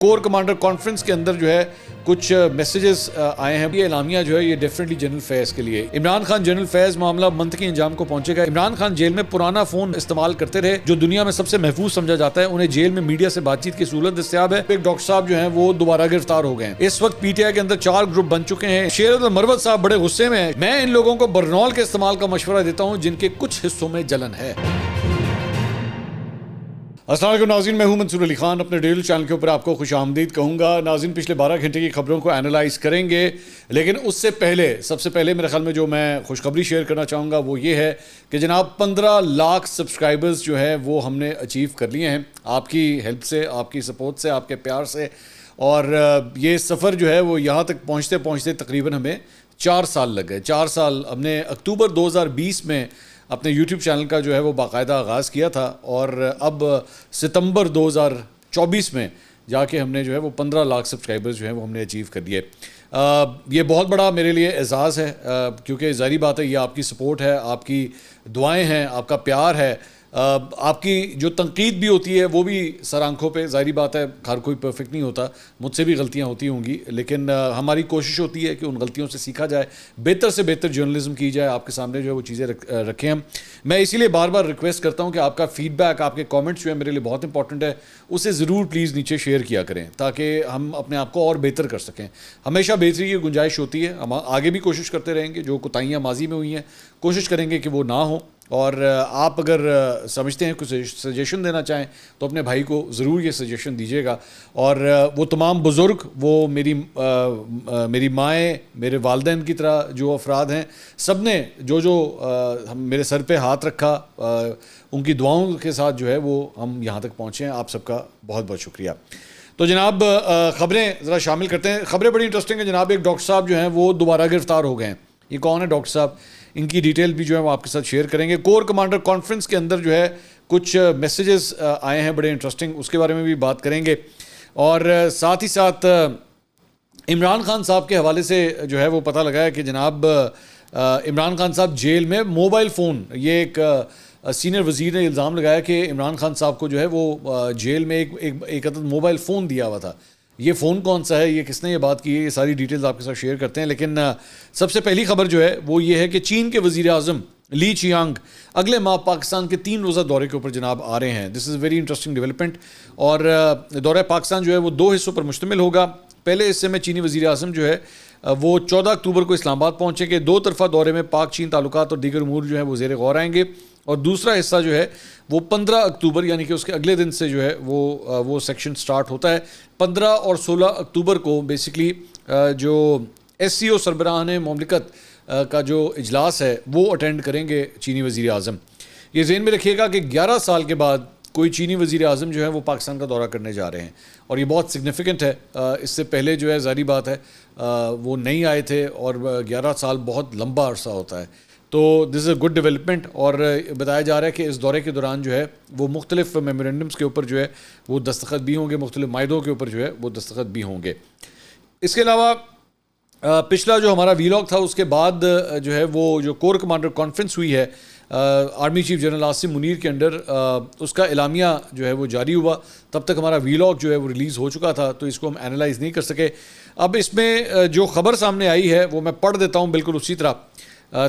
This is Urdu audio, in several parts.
کور کمانڈر کانفرنس کے اندر جو ہے کچھ میسیجز آئے ہیں. یہ اعلامیہ جو ہے یہ ڈیفینیٹلی جنرل فیض کے لیے. عمران خان جنرل فیض معاملہ منطقی انجام کو پہنچے گا. عمران خان جیل میں پرانا فون استعمال کرتے رہے جو دنیا میں سب سے محفوظ سمجھا جاتا ہے. انہیں جیل میں میڈیا سے بات چیت کی سہولت دستیاب ہے. ایک ڈاکٹر صاحب جو ہیں وہ دوبارہ گرفتار ہو گئے ہیں. اس وقت پی ٹی آئی کے اندر 4 گروپ بن چکے ہیں. شیر مروت صاحب بڑے غصے میں ہیں. میں ان لوگوں کو برنول کے استعمال کا مشورہ دیتا ہوں جن کے کچھ حصوں میں جلن ہے. السلام علیکم ناظرین، میں ہوں منصور علی خان. اپنے ڈیلی چینل کے اوپر آپ کو خوش آمدید کہوں گا. ناظرین، پچھلے 12 گھنٹے کی خبروں کو اینالائز کریں گے، لیکن اس سے پہلے سب سے پہلے میرے خیال میں جو میں خوشخبری شیئر کرنا چاہوں گا وہ یہ ہے کہ جناب 15 لاکھ سبسکرائبرز جو ہے وہ ہم نے اچیو کر لیے ہیں آپ کی ہیلپ سے، آپ کی سپورٹ سے، آپ کے پیار سے. اور یہ سفر جو ہے وہ یہاں تک پہنچتے پہنچتے تقریباً ہمیں 4 سال لگ گئے. 4 سال ہم نے اکتوبر 2020 میں اپنے یوٹیوب چینل کا جو ہے وہ باقاعدہ آغاز کیا تھا، اور اب ستمبر 2024 میں جا کے ہم نے جو ہے وہ 15 لاکھ سبسکرائبرز جو ہیں وہ ہم نے اچیو کر دیے. یہ بہت بڑا میرے لیے اعزاز ہے، کیونکہ ظاہری بات ہے یہ آپ کی سپورٹ ہے، آپ کی دعائیں ہیں، آپ کا پیار ہے. آپ کی جو تنقید بھی ہوتی ہے وہ بھی سر آنکھوں پہ. ظاہری بات ہے ہر کوئی پرفیکٹ نہیں ہوتا، مجھ سے بھی غلطیاں ہوتی ہوں گی، لیکن ہماری کوشش ہوتی ہے کہ ان غلطیوں سے سیکھا جائے، بہتر سے بہتر جرنلزم کی جائے، آپ کے سامنے جو ہے وہ چیزیں رکھیں ہم. میں اسی لیے بار بار ریکویسٹ کرتا ہوں کہ آپ کا فیڈ بیک، آپ کے کامنٹس جو ہے میرے لیے بہت امپورٹنٹ ہے، اسے ضرور پلیز نیچے شیئر کیا کریں تاکہ ہم اپنے آپ کو اور بہتر کر سکیں. ہمیشہ بہتری کی گنجائش ہوتی ہے، ہم آگے بھی کوشش کرتے رہیں گے. جو کوتاہیاں ماضی میں ہوئی ہیں کوشش کریں گے کہ وہ نہ ہوں. اور آپ اگر سمجھتے ہیں کچھ سجیشن دینا چاہیں تو اپنے بھائی کو ضرور یہ سجیشن دیجیے گا. اور وہ تمام بزرگ، وہ میری مائیں، میرے والدین کی طرح جو افراد ہیں، سب نے جو میرے سر پہ ہاتھ رکھا، ان کی دعاؤں کے ساتھ جو ہے وہ ہم یہاں تک پہنچے ہیں. آپ سب کا بہت بہت شکریہ. تو جناب خبریں ذرا شامل کرتے ہیں. خبریں بڑی انٹرسٹنگ ہیں جناب. ایک ڈاکٹر صاحب جو ہیں وہ دوبارہ گرفتار ہو گئے ہیں. یہ کون ہے ڈاکٹر صاحب؟ ان کی ڈیٹیل بھی جو ہے وہ آپ کے ساتھ شیئر کریں گے. کور کمانڈر کانفرنس کے اندر جو ہے کچھ میسیجز آئے ہیں بڑے انٹرسٹنگ، اس کے بارے میں بھی بات کریں گے. اور ساتھ ہی ساتھ عمران خان صاحب کے حوالے سے جو ہے وہ پتہ لگا ہے کہ جناب عمران خان صاحب جیل میں موبائل فون، یہ ایک سینئر وزیر نے الزام لگایا کہ عمران خان صاحب کو جو ہے وہ جیل میں ایک عدد موبائل فون دیا ہوا تھا. یہ فون کون سا ہے، یہ کس نے یہ بات کی ہے، یہ ساری ڈیٹیلز آپ کے ساتھ شیئر کرتے ہیں. لیکن سب سے پہلی خبر جو ہے وہ یہ ہے کہ چین کے وزیر اعظم لی چیانگ اگلے ماہ پاکستان کے 3 روزہ دورے کے اوپر جناب آ رہے ہیں. دس از ویری انٹرسٹنگ ڈیولپمنٹ. اور دورہ پاکستان جو ہے وہ 2 حصوں پر مشتمل ہوگا. پہلے حصے میں چینی وزیر اعظم جو ہے وہ 14 اکتوبر کو اسلام آباد پہنچیں گے. 2 طرفہ دورے میں پاک چین تعلقات اور دیگر امور جو ہیں وہ زیر غور آئیں گے. اور دوسرا حصہ جو ہے وہ 15 اکتوبر یعنی کہ اس کے اگلے دن سے جو ہے وہ سیکشن سٹارٹ ہوتا ہے. 15 اور 16 اکتوبر کو بیسکلی جو ایس سی او سربراہان مملکت کا جو اجلاس ہے وہ اٹینڈ کریں گے چینی وزیر اعظم. یہ ذہن میں رکھیے گا کہ 11 سال کے بعد کوئی چینی وزیر اعظم جو ہے وہ پاکستان کا دورہ کرنے جا رہے ہیں، اور یہ بہت سگنیفیکنٹ ہے. اس سے پہلے جو ہے ظاہری بات ہے وہ نہیں آئے تھے، اور 11 سال بہت لمبا عرصہ ہوتا ہے. تو دس از اے گڈ ڈیولپمنٹ. اور بتایا جا رہا ہے کہ اس دورے کے دوران جو ہے وہ مختلف میمورنڈمس کے اوپر جو ہے وہ دستخط بھی ہوں گے، مختلف معاہدوں کے اوپر جو ہے وہ دستخط بھی ہوں گے. اس کے علاوہ پچھلا جو ہمارا ویلاگ تھا اس کے بعد جو ہے وہ جو کور کمانڈر کانفرنس ہوئی ہے army chief general Asim Munir کے انڈر، اس کا اعلامیہ جو ہے وہ جاری ہوا. تب تک ہمارا ویلاگ جو ہے وہ ریلیز ہو چکا تھا، تو اس کو ہم اینالائز نہیں کر سکے. اب اس میں جو خبر سامنے آئی ہے وہ میں پڑھ دیتا ہوں بالکل اسی طرح،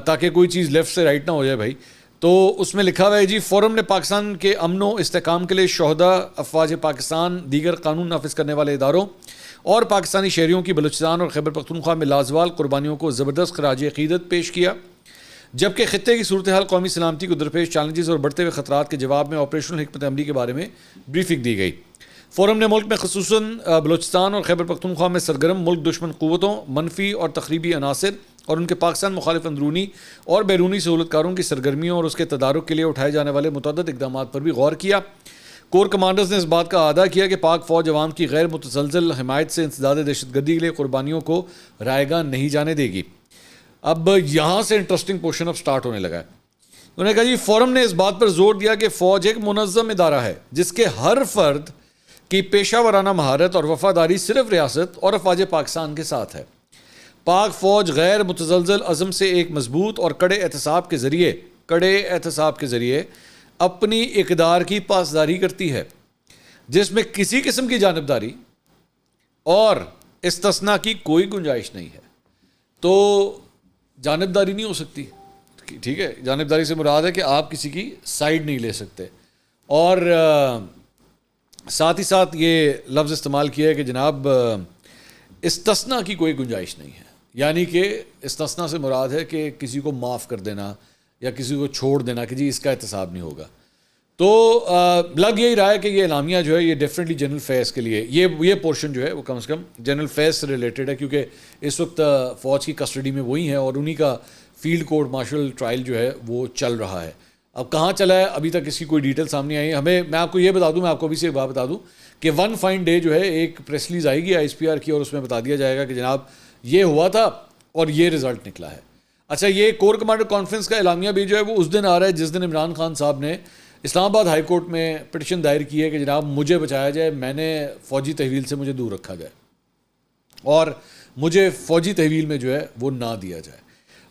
تاکہ کوئی چیز لیفٹ سے رائٹ نہ ہو جائے بھائی. تو اس میں لکھا ہوا ہے جی، فورم نے پاکستان کے امن و استحکام کے لیے شہداء، افواج پاکستان، دیگر قانون نافذ کرنے والے اداروں اور پاکستانی شہریوں کی بلوچستان اور خیبر پختونخوا میں لازوال قربانیوں کو زبردست خراج عقیدت پیش کیا. جبکہ خطے کی صورتحال، قومی سلامتی کو درپیش چیلنجز اور بڑھتے ہوئے خطرات کے جواب میں آپریشنل حکمت عملی کے بارے میں بریفنگ دی گئی. فورم نے ملک میں خصوصاً بلوچستان اور خیبر پختونخوا میں سرگرم ملک دشمن قوتوں، منفی اور تخریبی عناصر اور ان کے پاکستان مخالف اندرونی اور بیرونی سہولت کاروں کی سرگرمیوں اور اس کے تدارک کے لیے اٹھائے جانے والے متعدد اقدامات پر بھی غور کیا. کور کمانڈرز نے اس بات کا اعادہ کیا کہ پاک فوج عوام کی غیر متزلزل حمایت سے انسداد دہشت گردی کے لیے قربانیوں کو رائے گاہ نہیں جانے دے گی. اب یہاں سے انٹرسٹنگ پورشن اب سٹارٹ ہونے لگا ہے. انہوں نے کہا جی، فورم نے اس بات پر زور دیا کہ فوج ایک منظم ادارہ ہے جس کے ہر فرد کی پیشہ ورانہ مہارت اور وفاداری صرف ریاست اور افواج پاکستان کے ساتھ ہے. پاک فوج غیر متزلزل عزم سے ایک مضبوط اور کڑے احتساب کے ذریعے اپنی اقدار کی پاسداری کرتی ہے، جس میں کسی قسم کی جانبداری، اور استثناء کی کوئی گنجائش نہیں ہے تو جانبداری نہیں ہو سکتی. ٹھیک ہے, جانبداری سے مراد ہے کہ آپ کسی کی سائیڈ نہیں لے سکتے. اور ساتھ ہی ساتھ یہ لفظ استعمال کیا ہے کہ جناب استثناء کی کوئی گنجائش نہیں ہے, یعنی کہ استثناء سے مراد ہے کہ کسی کو معاف کر دینا یا کسی کو چھوڑ دینا کہ جی اس کا احتساب نہیں ہوگا. تو لگ یہی رہا ہے کہ یہ اعلامیہ جو ہے یہ ڈیفینیٹلی جنرل فیز کے لیے یہ پورشن جو ہے وہ کم از کم جنرل فیز سے ریلیٹڈ ہے, کیونکہ اس وقت فوج کی کسٹڈی میں وہی ہیں اور انہی کا فیلڈ کورٹ مارشل ٹرائل جو ہے وہ چل رہا ہے. اب کہاں چلا ہے ابھی تک اس کی کوئی ڈیٹیل سامنے آئی ہے. میں آپ کو یہ بتا دوں, میں آپ کو ابھی سے ایک بات بتا دوں کہ ون فائن ڈے جو ہے ایک پریس ریلیز آئے گی ISPR کی, اور اس میں بتا دیا جائے گا کہ جناب یہ ہوا تھا اور یہ رزلٹ نکلا ہے. اچھا, یہ کور کمانڈر کانفرنس کا اعلامیہ بھی جو ہے وہ اس دن آ رہا ہے جس دن عمران خان صاحب نے اسلام آباد ہائی کورٹ میں پٹیشن دائر کی ہے کہ جناب مجھے بچایا جائے, میں نے فوجی تحویل سے مجھے دور رکھا جائے اور مجھے فوجی تحویل میں جو ہے وہ نہ دیا جائے.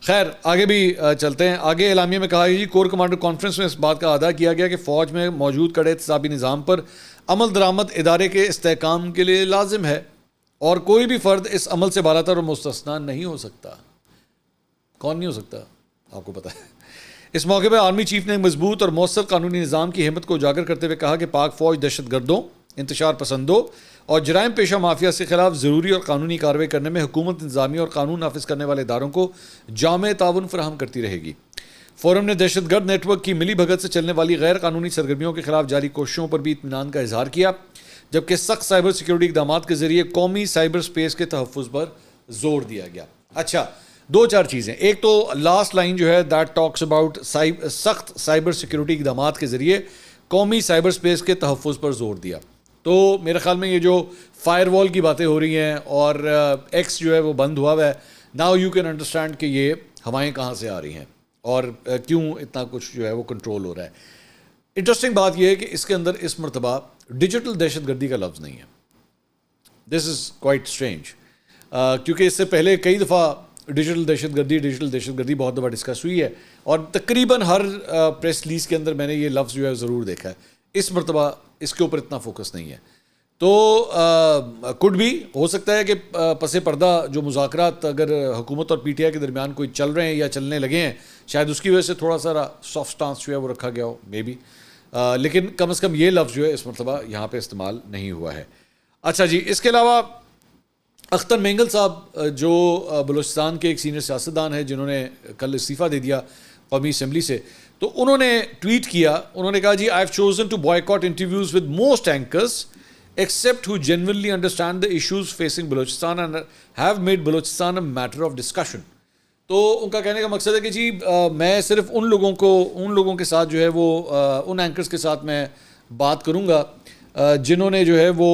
خیر آگے بھی چلتے ہیں. آگے اعلامیہ میں کہا جی کور کمانڈر کانفرنس میں اس بات کا اعادہ کیا گیا کہ فوج میں موجود کڑے احتسابی نظام پر عمل درآمد ادارے کے استحکام کے لیے لازم ہے اور کوئی بھی فرد اس عمل سے بالاتر اور مستثنیٰ نہیں ہو سکتا. کون نہیں ہو سکتا آپ کو پتہ ہے. اس موقع پہ آرمی چیف نے مضبوط اور مؤثر قانونی نظام کی اہمیت کو اجاگر کرتے ہوئے کہا کہ پاک فوج دہشت گردوں, انتشار پسندوں اور جرائم پیشہ مافیا کے خلاف ضروری اور قانونی کارروائی کرنے میں حکومت, انتظامیہ اور قانون نافذ کرنے والے اداروں کو جامع تعاون فراہم کرتی رہے گی. فورم نے دہشت گرد نیٹ ورک کی ملی بھگت سے چلنے والی غیر قانونی سرگرمیوں کے خلاف جاری کوششوں پر بھی اطمینان کا اظہار کیا, جبکہ سخت سائبر سیکیورٹی اقدامات کے ذریعے قومی سائبر سپیس کے تحفظ پر زور دیا گیا. اچھا, دو چار چیزیں. ایک تو لاسٹ لائن جو ہے دیٹ ٹاکس اباؤٹ سخت سائبر سیکیورٹی اقدامات کے ذریعے قومی سائبر سپیس کے تحفظ پر زور دیا. تو میرے خیال میں یہ جو فائر وال کی باتیں ہو رہی ہیں اور ایکس جو ہے وہ بند ہوا ہے, ناؤ یو کین انڈرسٹینڈ کہ یہ ہوائیں کہاں سے آ رہی ہیں اور کیوں اتنا کچھ جو ہے وہ کنٹرول ہو رہا ہے. انٹرسٹنگ بات یہ ہے کہ اس کے اندر اس مرتبہ ڈیجیٹل دہشت گردی کا لفظ نہیں ہے. دس از کوائٹ اسٹرینج, کیونکہ اس سے پہلے کئی دفعہ ڈیجیٹل دہشت گردی بہت دفعہ ڈسکس ہوئی ہے اور تقریباً ہر پریس ریلیز کے اندر میں نے یہ لفظ جو ہے ضرور دیکھا ہے. اس مرتبہ اس کے اوپر اتنا فوکس نہیں ہے. تو کڈ بھی ہو سکتا ہے کہ پس پردہ جو مذاکرات اگر حکومت اور PTI کے درمیان کوئی چل رہے ہیں یا چلنے لگے ہیں, شاید اس کی وجہ سے تھوڑا سا سافٹ سٹانس جو ہے وہ رکھا گیا ہو مے بی, لیکن کم از کم یہ لفظ جو ہے اس مرتبہ یہاں پہ استعمال نہیں ہوا ہے. اچھا جی, اس کے علاوہ اختر مینگل صاحب جو بلوچستان کے ایک سینئر سیاستدان ہیں جنہوں نے کل استعفیٰ دے دیا قومی اسمبلی سے, تو انہوں نے ٹویٹ کیا, انہوں نے کہا جی I have chosen to boycott interviews with most anchors except who genuinely understand the issues facing Balochistan and have made Balochistan a matter of discussion. تو ان کا کہنے کا مقصد ہے کہ جی میں صرف ان لوگوں کے ساتھ جو ہے وہ ان اینکرز کے ساتھ میں بات کروں گا جنہوں نے جو ہے وہ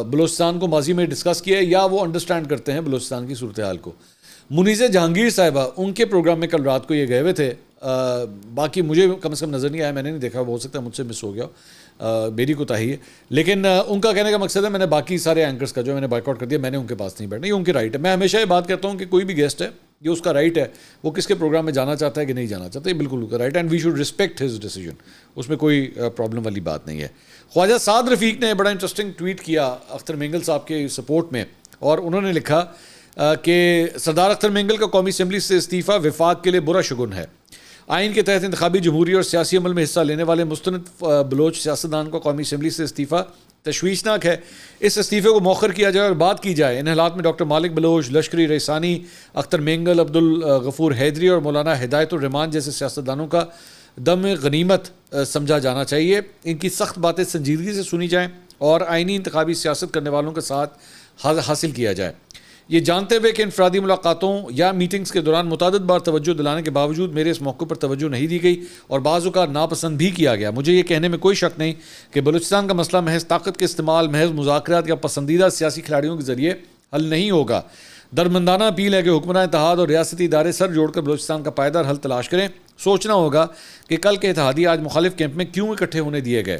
بلوچستان کو ماضی میں ڈسکس کیا ہے یا وہ انڈرسٹینڈ کرتے ہیں بلوچستان کی صورتحال کو. منیزہ جہانگیر صاحبہ ان کے پروگرام میں کل رات کو یہ گئے ہوئے تھے, باقی مجھے کم از کم نظر نہیں آیا, میں نے نہیں دیکھا, ہو سکتا ہے مجھ سے مس ہو گیا, میری کوتاہی ہے. لیکن ان کا کہنے کا مقصد ہے میں نے باقی سارے اینکرز کا جو میں نے بائک آؤٹ کر دیا, میں نے ان کے پاس نہیں بیٹھنا, یہ ان کی رائٹ ہے. میں ہمیشہ یہ بات کرتا ہوں کہ کوئی بھی گیسٹ ہے یہ اس کا رائٹ ہے, وہ کس کے پروگرام میں جانا چاہتا ہے کہ نہیں جانا چاہتا, یہ بالکل اس کا رائٹ ہے and we should respect his decision, اس میں کوئی پرابلم والی بات نہیں ہے. خواجہ سعد رفیق نے بڑا انٹرسٹنگ ٹویٹ کیا اختر مینگل صاحب کے سپورٹ میں, اور انہوں نے لکھا کہ سردار اختر مینگل کا قومی اسمبلی سے استعفیٰ وفاق کے لیے برا شگون ہے. آئین کے تحت انتخابی جمہوری اور سیاسی عمل میں حصہ لینے والے مستند بلوچ سیاستدان کو قومی اسمبلی سے استعفیٰ تشویشناک ہے. اس استعفے کو مؤخر کیا جائے اور بات کی جائے. ان حالات میں ڈاکٹر مالک بلوچ, لشکری رئیسانی, اختر مینگل, عبدالغفور حیدری اور مولانا ہدایت الرحمان جیسے سیاستدانوں کا دم غنیمت سمجھا جانا چاہیے. ان کی سخت باتیں سنجیدگی سے سنی جائیں اور آئینی انتخابی سیاست کرنے والوں کے ساتھ حاصل کیا جائے. یہ جانتے ہوئے کہ انفرادی ملاقاتوں یا میٹنگز کے دوران متعدد بار توجہ دلانے کے باوجود میرے اس موقع پر توجہ نہیں دی گئی اور بعض اوقات ناپسند بھی کیا گیا, مجھے یہ کہنے میں کوئی شک نہیں کہ بلوچستان کا مسئلہ محض طاقت کے استعمال, محض مذاکرات یا پسندیدہ سیاسی کھلاڑیوں کے ذریعے حل نہیں ہوگا. درمندانہ اپیل ہے کہ حکمران اتحاد اور ریاستی ادارے سر جوڑ کر بلوچستان کا پائیدار حل تلاش کریں. سوچنا ہوگا کہ کل کے اتحادی آج مخالف کیمپ میں کیوں اکٹھے ہونے دیے گئے.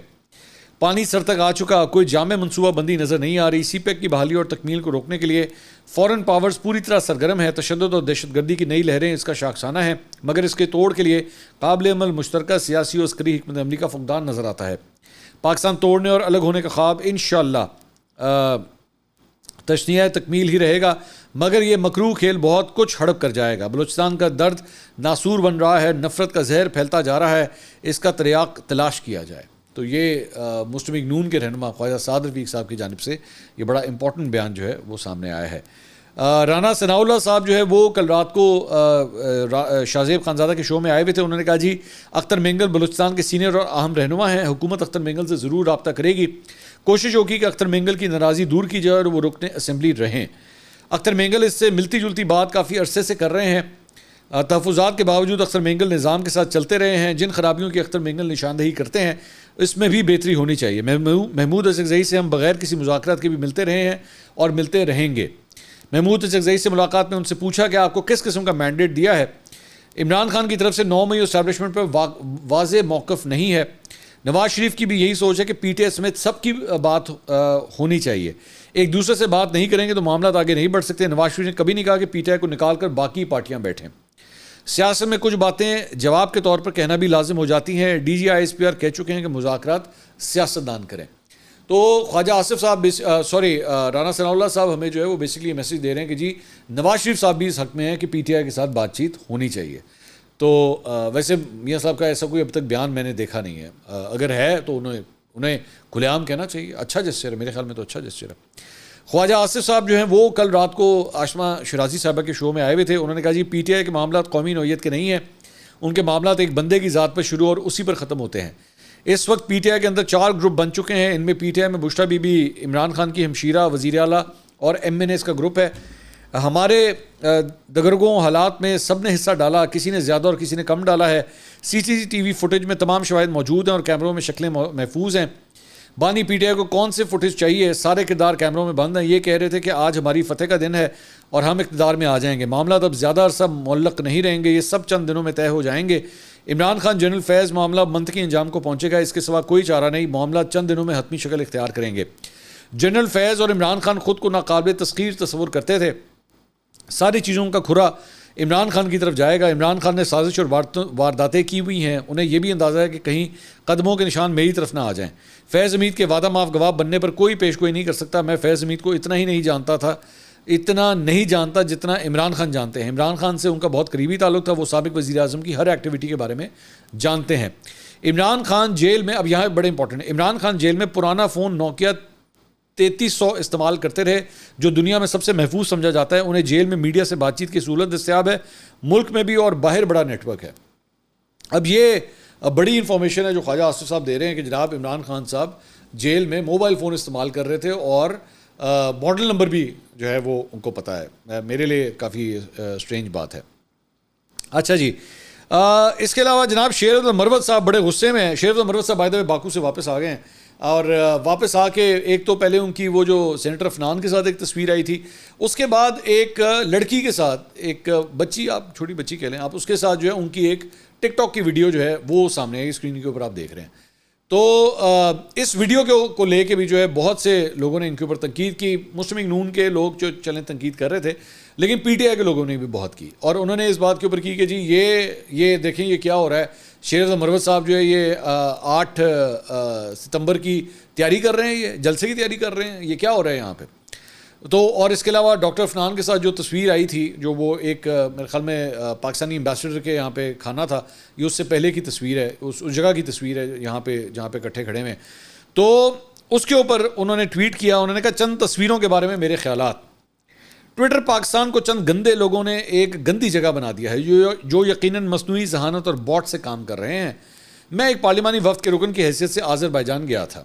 پانی سر تک آ چکا, کوئی جامع منصوبہ بندی نظر نہیں آ رہی. سی پیک کی بحالی اور تکمیل کو روکنے کے لیے فورن پاورز پوری طرح سرگرم ہے. تشدد اور دہشت گردی کی نئی لہریں اس کا شاخسانہ ہیں, مگر اس کے توڑ کے لیے قابل عمل مشترکہ سیاسی اور عسکری حکمت عملی کا فقدان نظر آتا ہے. پاکستان توڑنے اور الگ ہونے کا خواب انشاءاللہ تشنیہ تکمیل ہی رہے گا، مگر یہ مکروہ کھیل بہت کچھ ہڑپ کر جائے گا۔ بلوچستان کا درد ناسور بن رہا ہے، نفرت کا زہر پھیلتا جا رہا ہے، اس کا تریاق تلاش کیا جائے۔ تو یہ مسلم لیگ نون کے رہنما خواجہ سعد رفیق صاحب کی جانب سے یہ بڑا امپورٹنٹ بیان جو ہے وہ سامنے آیا ہے۔ رانا ثناء اللہ صاحب جو ہے وہ کل رات کو شاہ زیب خانزادہ کے شو میں آئے ہوئے تھے۔ انہوں نے کہا جی اختر مینگل بلوچستان کے سینئر اور اہم رہنما ہیں، حکومت اختر مینگل سے ضرور رابطہ کرے گی، کوشش ہوگی کہ اختر مینگل کی ناراضی دور کی جائے اور وہ رکن اسمبلی رہیں۔ اختر مینگل اس سے ملتی جلتی بات کافی عرصے سے کر رہے ہیں۔ تحفظات کے باوجود اختر مینگل نظام کے ساتھ چلتے رہے ہیں، جن خرابیوں کی اختر مینگل نشاندہی کرتے ہیں اس میں بھی بہتری ہونی چاہیے۔ محمود اڅکزئی سے ہم بغیر کسی مذاکرات کے بھی ملتے رہے ہیں اور ملتے رہیں گے۔ محمود اڅکزئی سے ملاقات میں ان سے پوچھا کہ آپ کو کس قسم کا مینڈیٹ دیا ہے۔ عمران خان کی طرف سے 9 مئی اسٹیبلشمنٹ پر واضح موقف نہیں ہے۔ نواز شریف کی بھی یہی سوچ ہے کہ پی ٹی آئی سمیت سب کی بات ہونی چاہیے، ایک دوسرے سے بات نہیں کریں گے تو معاملات آگے نہیں بڑھ سکتے۔ نواز شریف نے کبھی نہیں کہا کہ پی ٹی آئی کو نکال کر باقی پارٹیاں بیٹھیں۔ سیاست میں کچھ باتیں جواب کے طور پر کہنا بھی لازم ہو جاتی ہیں۔ D G I S P R کہہ چکے ہیں کہ مذاکرات سیاستدان کریں۔ تو خواجہ آصف صاحب رانا ثناء اللہ صاحب ہمیں جو ہے وہ بیسکلی میسیج دے رہے ہیں کہ جی نواز شریف صاحب بھی اس حق میں ہیں کہ پی ٹی آئی کے ساتھ بات چیت ہونی چاہیے۔ تو ویسے میاں صاحب کا ایسا کوئی اب تک بیان میں نے دیکھا نہیں ہے، اگر ہے تو انہیں کھلے عام کہنا چاہیے، اچھا جسچر ہے، میرے خیال میں تو اچھا جسچر ہے۔ خواجہ آصف صاحب جو ہیں وہ کل رات کو آشما شرازی صاحبہ کے شو میں آئے ہوئے تھے۔ انہوں نے کہا جی پی ٹی آئی کے معاملات قومی نوعیت کے نہیں ہیں، ان کے معاملات ایک بندے کی ذات پر شروع اور اسی پر ختم ہوتے ہیں۔ اس وقت پی ٹی آئی کے اندر 4 گروپ بن چکے ہیں، ان میں پی ٹی آئی میں بشریٰ بی بی عمران خان کی ہمشیرہ وزیر اعلیٰ اور ایم این ایز کا گروپ ہے۔ ہمارے دگرگوں حالات میں سب نے حصہ ڈالا، کسی نے زیادہ اور کسی نے کم ڈالا ہے۔ سی سی ٹی وی فوٹیج میں تمام شواہد موجود ہیں اور کیمروں میں شکلیں محفوظ ہیں۔ بانی پی ٹی آئی کو کون سے فوٹیج چاہیے، سارے کردار کیمروں میں بند ہیں۔ یہ کہہ رہے تھے کہ آج ہماری فتح کا دن ہے اور ہم اقتدار میں آ جائیں گے، معاملات اب زیادہ عرصہ معلق نہیں رہیں گے، یہ سب چند دنوں میں طے ہو جائیں گے۔ عمران خان جنرل فیض معاملہ منطقی انجام کو پہنچے گا، اس کے سوا کوئی چارہ نہیں، معاملات چند دنوں میں حتمی شکل اختیار کریں گے۔ جنرل فیض اور عمران خان خود کو ناقابل تسخیر تصور کرتے تھے، ساری چیزوں کا کھرا عمران خان کی طرف جائے گا۔ عمران خان نے سازش اور وارداتیں کی ہوئی ہیں، انہیں یہ بھی اندازہ ہے کہ کہیں قدموں کے نشان میری طرف نہ آ جائیں۔ فیض حمید کے وعدہ معاف گواہ بننے پر کوئی پیش گوئی نہیں کر سکتا۔ میں فیض حمید کو اتنا نہیں جانتا جتنا عمران خان جانتے ہیں۔ عمران خان سے ان کا بہت قریبی تعلق تھا، وہ سابق وزیر اعظم کی ہر ایکٹیویٹی کے بارے میں جانتے ہیں۔ عمران خان جیل میں، اب یہاں بڑے امپورٹنٹ ہے، عمران خان جیل میں پرانا فون نوکیا 3300 استعمال کرتے رہے، جو دنیا میں سب سے محفوظ سمجھا جاتا ہے۔ انہیں جیل میں میڈیا سے بات چیت کی سہولت دستیاب ہے، ملک میں بھی اور باہر بڑا نیٹ ورک ہے۔ اب یہ بڑی انفارمیشن ہے جو خواجہ آصف صاحب دے رہے ہیں کہ جناب عمران خان صاحب جیل میں موبائل فون استعمال کر رہے تھے اور ماڈل نمبر بھی جو ہے وہ ان کو پتہ ہے۔ میرے لیے کافی سٹرینج بات ہے۔ اچھا جی، اس کے علاوہ جناب شیر عبد المروت صاحب بڑے غصے میں ہیں۔ شیر عبد المروت صاحب بائی دا وے باکو سے واپس آ گئے ہیں اور واپس آ کے ایک تو پہلے ان کی وہ جو سینیٹر افنان کے ساتھ ایک تصویر آئی تھی، اس کے بعد ایک لڑکی کے ساتھ، ایک بچی، آپ چھوٹی بچی کہہ لیں آپ، اس کے ساتھ جو ہے ان کی ایک ٹک ٹاک کی ویڈیو جو ہے وہ سامنے آئی، اسکرین کے اوپر آپ دیکھ رہے ہیں۔ تو اس ویڈیو کو لے کے بھی جو ہے بہت سے لوگوں نے ان کے اوپر تنقید کی۔ مسلم لیگ نون کے لوگ جو چلیں تنقید کر رہے تھے، لیکن پی ٹی آئی کے لوگوں نے بھی بہت کی، اور انہوں نے اس بات کے اوپر کی کہ جی یہ دیکھیں یہ کیا ہو رہا ہے۔ شیر عبد المروت صاحب جو ہے یہ 8 ستمبر کی تیاری کر رہے ہیں، یہ جلسے کی تیاری کر رہے ہیں، یہ کیا ہو رہا ہے یہاں پہ۔ تو اور اس کے علاوہ ڈاکٹر افنان کے ساتھ جو تصویر آئی تھی، جو وہ ایک میرے خیال میں پاکستانی ایمبیسڈر کے یہاں پہ کھانا تھا، یہ اس سے پہلے کی تصویر ہے، اس جگہ کی تصویر ہے یہاں پہ جہاں پہ اکٹھے کھڑے ہوئے ہیں۔ تو اس کے اوپر انہوں نے ٹویٹ کیا، انہوں نے کہا چند تصویروں کے بارے میں میرے خیالات۔ ٹویٹر پاکستان کو چند گندے لوگوں نے ایک گندی جگہ بنا دیا ہے جو یقیناً مصنوعی ذہانت اور باٹ سے کام کر رہے ہیں۔ میں ایک پارلیمانی وفد کے رکن کی حیثیت سے آذربائیجان گیا تھا۔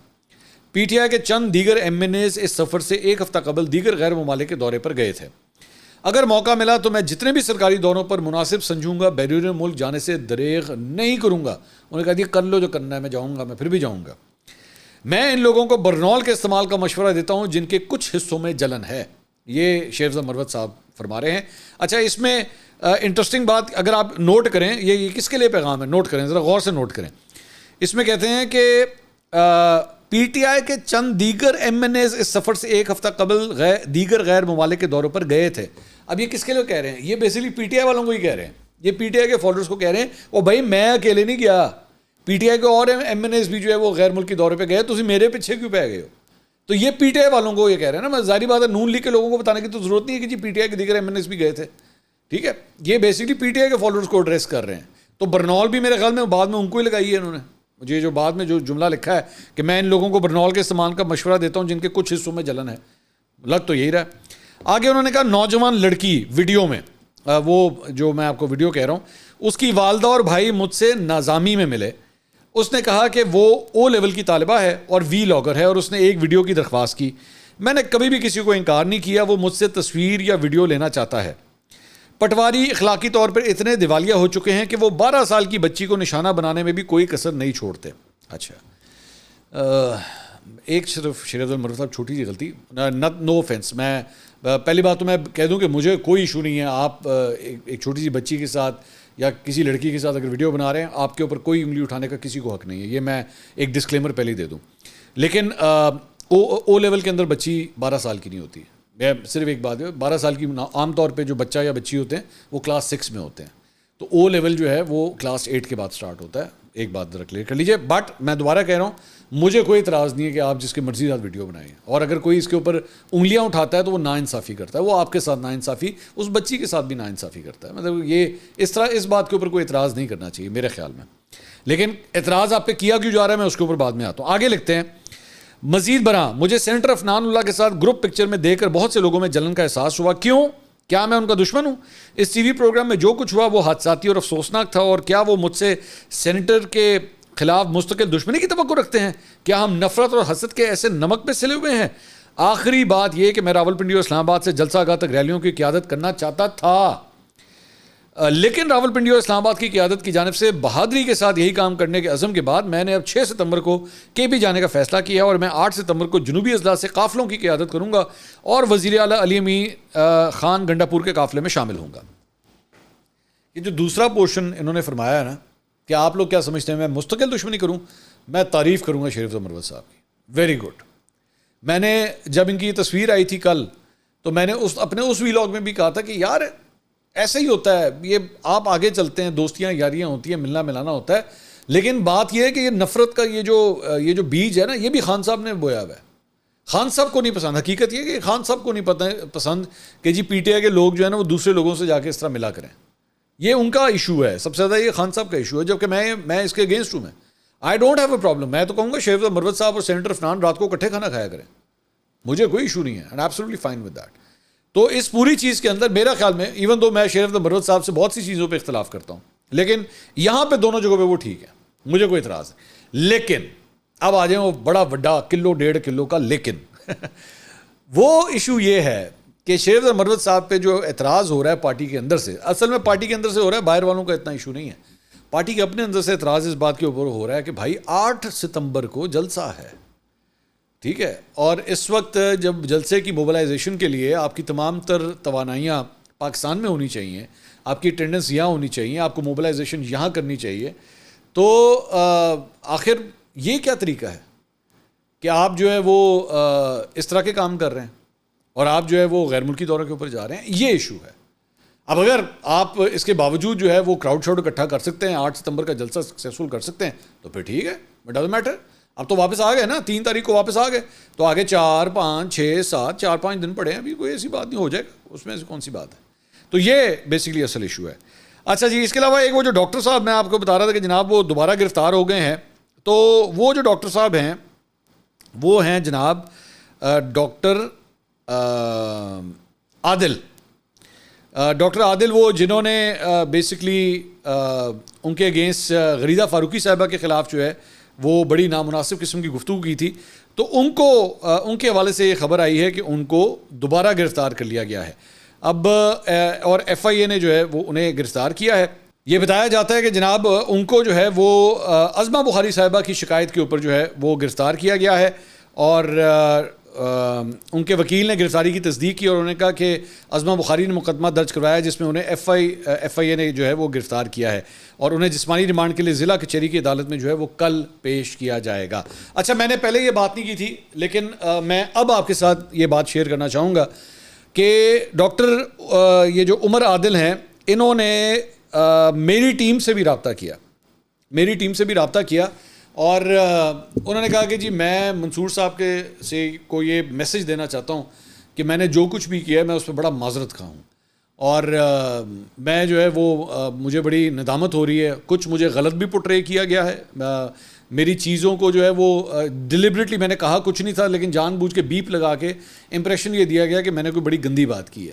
پی ٹی آئی کے چند دیگر ایم این ایز اس سفر سے ایک ہفتہ قبل دیگر غیر ممالک کے دورے پر گئے تھے۔ اگر موقع ملا تو میں جتنے بھی سرکاری دوروں پر مناسب سمجھوں گا، بیرون ملک جانے سے دریغ نہیں کروں گا۔ انہوں نے کہا دیا کر لو جو کرنا ہے، میں جاؤں گا، میں پھر بھی جاؤں گا۔ میں ان لوگوں کو برنول کے استعمال کا مشورہ دیتا ہوں جن کے کچھ حصوں میں جلن ہے۔ یہ شیر عبد المروت صاحب فرما رہے ہیں۔ اچھا، اس میں انٹرسٹنگ بات اگر آپ نوٹ کریں، یہ کس کے لیے پیغام ہے، نوٹ کریں ذرا غور سے نوٹ کریں۔ اس میں کہتے ہیں کہ پی ٹی آئی کے چند دیگر ایم این ایز اس سفر سے ایک ہفتہ قبل دیگر غیر ممالک کے دوروں پر گئے تھے۔ اب یہ کس کے لیے کہہ رہے ہیں؟ یہ بیسیکلی پی ٹی آئی والوں کو ہی کہہ رہے ہیں، یہ پی ٹی آئی کے فالوورز کو کہہ رہے ہیں او بھائی میں اکیلے نہیں گیا، پی ٹی آئی کے اور ایم این ایز بھی جو ہے وہ غیر ملکی دورے پہ گئے، تسی میرے پیچھے کیوں پہ گئے ہو؟ تو یہ پی ٹی آئی والوں کو یہ کہہ رہے ہیں نا, میں ظاہری بات ہے نون لیگ کے لوگوں کو بتانے کی تو ضرورت نہیں ہے کہ جی پی ٹی آئی کے دیگر ایم این ایس بھی گئے تھے, ٹھیک ہے, یہ بیسکلی پی ٹی آئی کے فالوورز کو ایڈریس کر رہے ہیں. تو برنول بھی میرے خیال میں بعد میں ان کو ہی لگائی ہے انہوں نے, مجھے جو بعد میں جو جملہ لکھا ہے کہ میں ان لوگوں کو برنول کے استعمال کا مشورہ دیتا ہوں جن کے کچھ حصوں میں جلن ہے, لگ تو یہی رہا. آگے انہوں نے کہا نوجوان لڑکی ویڈیو میں, وہ جو میں آپ کو ویڈیو کہہ رہا ہوں, اس کی والدہ اور بھائی مجھ سے ناظامی میں ملے. اس نے کہا کہ وہ او لیول کی طالبہ ہے اور وی لاگر ہے اور اس نے ایک ویڈیو کی درخواست کی. میں نے کبھی بھی کسی کو انکار نہیں کیا, وہ مجھ سے تصویر یا ویڈیو لینا چاہتا ہے. پٹواری اخلاقی طور پر اتنے دیوالیہ ہو چکے ہیں کہ وہ 12 سال کی بچی کو نشانہ بنانے میں بھی کوئی کسر نہیں چھوڑتے. اچھا, ایک صرف شیر افضل مرغ صاحب چھوٹی سی غلطی, نو آفینس, میں پہلی بات تو میں کہہ دوں کہ مجھے کوئی ایشو نہیں ہے, آپ ایک چھوٹی سی بچی کے ساتھ یا کسی لڑکی کے ساتھ اگر ویڈیو بنا رہے ہیں, آپ کے اوپر کوئی انگلی اٹھانے کا کسی کو حق نہیں ہے, یہ میں ایک ڈسکلیمر پہلے ہی دے دوں. لیکن او لیول کے اندر بچی 12 سال کی نہیں ہوتی. میں صرف ایک بات ہے, 12 سال کی عام طور پہ جو بچہ یا بچی ہوتے ہیں وہ کلاس 6 میں ہوتے ہیں, تو او لیول جو ہے وہ کلاس 8 کے بعد سٹارٹ ہوتا ہے. ایک بات ذرا کلیئر کر لیجئے. بٹ میں دوبارہ کہہ رہا ہوں, مجھے کوئی اعتراض نہیں ہے کہ آپ جس کے مرضی ساتھ ویڈیو بنائیں, اور اگر کوئی اس کے اوپر انگلیاں اٹھاتا ہے تو وہ ناانصافی کرتا ہے, وہ آپ کے ساتھ ناانصافی, اس بچی کے ساتھ بھی ناانصافی کرتا ہے. مطلب یہ اس طرح اس بات کے اوپر کوئی اعتراض نہیں کرنا چاہیے میرے خیال میں. لیکن اعتراض آپ پہ کیا کیوں جا رہا ہے میں اس کے اوپر بعد میں آتا ہوں. آگے لکھتے ہیں مزید برآں, مجھے سینٹر افنان اللہ کے ساتھ گروپ پکچر میں دیکھ کر بہت سے لوگوں میں جلن کا احساس ہوا. کیوں؟ کیا میں ان کا دشمن ہوں؟ اس ٹی وی پروگرام میں جو کچھ ہوا وہ حادثاتی اور افسوسناک تھا, اور کیا وہ مجھ سے سینٹر کے خلاف مستقل دشمنی کی توقع رکھتے ہیں؟ کیا ہم نفرت اور حسد کے ایسے نمک پہ سلے ہوئے ہیں؟ آخری بات یہ کہ میں راولپنڈی اور اسلام آباد سے جلسہ گاہ تک ریلیوں کی قیادت کرنا چاہتا تھا, لیکن راولپنڈی اور اسلام آباد کی قیادت کی جانب سے بہادری کے ساتھ یہی کام کرنے کے عزم کے بعد میں نے اب 6 ستمبر کو کے پی جانے کا فیصلہ کیا, اور میں 8 ستمبر کو جنوبی اضلاع سے قافلوں کی قیادت کروں گا اور وزیر اعلیٰ علی امین خان گنڈا پور کے قافلے میں شامل ہوں گا. یہ جو دوسرا پورشن انہوں نے فرمایا ہے نا کہ آپ لوگ کیا سمجھتے ہیں میں مستقل دشمنی کروں, میں تعریف کروں گا شیر افضل مرغ صاحب کی, ویری گڈ. میں نے جب ان کی یہ تصویر آئی تھی کل, تو میں نے اپنے اس ویلاگ میں بھی کہا تھا کہ یار ایسا ہی ہوتا ہے, یہ آپ آگے چلتے ہیں, دوستیاں یاریاں ہوتی ہیں, ملنا ملانا ہوتا ہے, لیکن بات یہ ہے کہ یہ نفرت کا یہ جو بیج ہے نا, یہ بھی خان صاحب نے بویا ہوا ہے. خان صاحب کو نہیں پسند, حقیقت یہ ہے کہ خان صاحب کو نہیں پسند کہ جی پی ٹی آئی کے لوگ جو ہے نا وہ دوسرے لوگوں سے جا کے اس طرح ملا کریں. یہ ان کا ایشو ہے, سب سے زیادہ یہ خان صاحب کا ایشو ہے, جبکہ میں اس کے اگینسٹ ہوں. میں I don't have a problem, میں تو کہوں گا شیر افضل مرغ صاحب اور سینیٹر افنان رات کو اکٹھے کھانا کھایا کریں, مجھے کوئی ایشو نہیں ہے, and absolutely fine with that. تو اس پوری چیز کے اندر میرا خیال میں ایون دو میں شیر افضل مرغ صاحب سے بہت سی چیزوں پہ اختلاف کرتا ہوں, لیکن یہاں پہ دونوں جگہوں پہ وہ ٹھیک ہے, مجھے کوئی اعتراض ہے. لیکن اب آ جائیں وہ بڑا بڑا کلو 1.5 کلو کا لیکن وہ ایشو یہ ہے کہ شیر افضل مرغ صاحب پہ جو اعتراض ہو رہا ہے پارٹی کے اندر سے, اصل میں پارٹی کے اندر سے ہو رہا ہے, باہر والوں کا اتنا ایشو نہیں ہے. پارٹی کے اپنے اندر سے اعتراض اس بات کے اوپر ہو رہا ہے کہ بھائی 8 ستمبر کو جلسہ ہے, ٹھیک ہے, اور اس وقت جب جلسے کی موبلائزیشن کے لیے آپ کی تمام تر توانائیاں پاکستان میں ہونی چاہیے, آپ کی اٹینڈنس یہاں ہونی چاہیے, آپ کو موبلائزیشن یہاں کرنی چاہیے, تو آخر یہ کیا طریقہ ہے کہ آپ جو ہے وہ اس طرح کے کام کر رہے ہیں اور آپ جو ہے وہ غیر ملکی دورے کے اوپر جا رہے ہیں؟ یہ ایشو ہے. اب اگر آپ اس کے باوجود جو ہے وہ کراؤڈ شاؤڈ اکٹھا کر سکتے ہیں, 8 ستمبر کا جلسہ سکسیسفل کر سکتے ہیں, تو پھر ٹھیک ہے, اٹ ڈزنٹ میٹر. اب تو واپس آ گئے نا, 3 تاریخ کو واپس آ گئے, تو آگے 4 5 6 7 4 5 دن پڑے ہیں, ابھی کوئی ایسی بات نہیں, ہو جائے گا, اس میں سے کون سی بات ہے. تو یہ بیسکلی اصل ایشو ہے. اچھا جی, اس کے علاوہ ایک وہ جو ڈاکٹر صاحب میں آپ کو بتا رہا تھا کہ جناب وہ دوبارہ گرفتار ہو گئے ہیں, تو وہ جو ڈاکٹر صاحب ہیں وہ ہیں جناب ڈاکٹر عادل. ڈاکٹر عادل وہ جنہوں نے بیسکلی ان کے اگینسٹ غریزہ فاروقی صاحبہ کے خلاف جو ہے وہ بڑی نامناسب قسم کی گفتگو کی تھی, تو ان کو ان کے حوالے سے یہ خبر آئی ہے کہ ان کو دوبارہ گرفتار کر لیا گیا ہے اب, اور ایف آئی اے نے جو ہے وہ انہیں گرفتار کیا ہے. یہ بتایا جاتا ہے کہ جناب ان کو جو ہے وہ عظمہ بخاری صاحبہ کی شکایت کے اوپر جو ہے وہ گرفتار کیا گیا ہے, اور ان کے وکیل نے گرفتاری کی تصدیق کی اور انہوں نے کہا کہ عظمہ بخاری نے مقدمہ درج کروایا جس میں انہیں ایف آئی اے نے جو ہے وہ گرفتار کیا ہے, اور انہیں جسمانی ریمانڈ کے لیے ضلع کچہری کی عدالت میں جو ہے وہ کل پیش کیا جائے گا. اچھا, میں نے پہلے یہ بات نہیں کی تھی, لیکن میں اب آپ کے ساتھ یہ بات شیئر کرنا چاہوں گا کہ ڈاکٹر یہ جو عمر عادل ہیں, انہوں نے میری ٹیم سے بھی رابطہ کیا, اور انہوں نے کہا کہ جی میں منصور صاحب کے سے کو یہ میسج دینا چاہتا ہوں کہ میں نے جو کچھ بھی کیا ہے میں اس پہ بڑا معذرت خواہ ہوں، اور میں جو ہے وہ مجھے بڑی ندامت ہو رہی ہے، کچھ مجھے غلط بھی پورٹرے کیا گیا ہے، میری چیزوں کو جو ہے وہ ڈیلیبریٹلی میں نے کہا کچھ نہیں تھا لیکن جان بوجھ کے بیپ لگا کے امپریشن یہ دیا گیا کہ میں نے کوئی بڑی گندی بات کی ہے،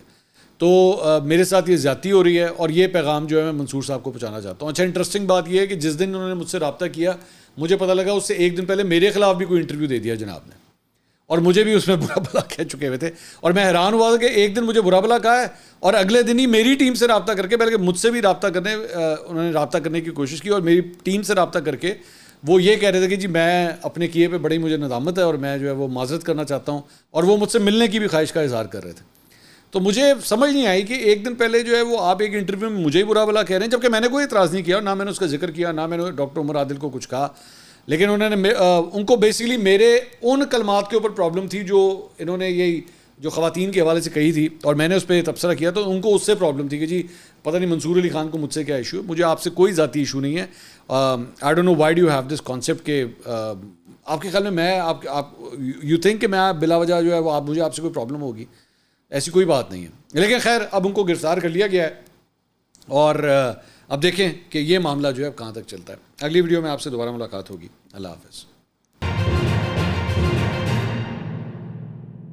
تو میرے ساتھ یہ زیادتی ہو رہی ہے اور یہ پیغام جو ہے میں منصور صاحب کو پہنچانا چاہتا ہوں۔ اچھا انٹرسٹنگ بات یہ ہے کہ جس دن انہوں نے مجھ سے رابطہ کیا مجھے پتہ لگا اس سے ایک دن پہلے میرے خلاف بھی کوئی انٹرویو دے دیا جناب نے، اور مجھے بھی اس میں برا بھلا کہہ چکے ہوئے تھے، اور میں حیران ہوا تھا کہ ایک دن مجھے برا بھلا کہا ہے اور اگلے دن ہی میری ٹیم سے رابطہ کر کے، بلکہ مجھ سے بھی انہوں نے رابطہ کرنے کی کوشش کی اور میری ٹیم سے رابطہ کر کے وہ یہ کہہ رہے تھے کہ جی میں اپنے کیے پہ بڑی مجھے ندامت ہے اور میں جو ہے وہ معذرت کرنا چاہتا ہوں، اور وہ مجھ سے ملنے کی بھی خواہش کا اظہار کر رہے تھے۔ تو مجھے سمجھ نہیں آئی کہ ایک دن پہلے جو ہے وہ آپ ایک انٹرویو میں مجھے ہی برا بھلا کہہ رہے ہیں، جبکہ میں نے کوئی اعتراض نہیں کیا، نہ میں نے اس کا ذکر کیا، نہ میں نے ڈاکٹر عمر عادل کو کچھ کہا، لیکن انہوں نے ان کو بیسیکلی میرے ان کلمات کے اوپر پرابلم تھی جو انہوں نے یہی جو خواتین کے حوالے سے کہی تھی، اور میں نے اس پہ تبصرہ کیا تو ان کو اس سے پرابلم تھی کہ جی پتہ نہیں منصور علی خان کو مجھ سے کیا ایشو ہے۔ مجھے آپ سے کوئی ذاتی ایشو نہیں ہے، I don't know why do you have this concept کہ آپ کے خیال میں آپ یو تھنک کہ میں بلا وجہ جو ہے وہ مجھے آپ سے کوئی پرابلم ہوگی، ایسی کوئی بات نہیں ہے۔ لیکن خیر اب ان کو گرفتار کر لیا گیا ہے اور اب دیکھیں کہ یہ معاملہ جو ہے اب کہاں تک چلتا ہے۔ اگلی ویڈیو میں آپ سے دوبارہ ملاقات ہوگی۔ اللہ حافظ۔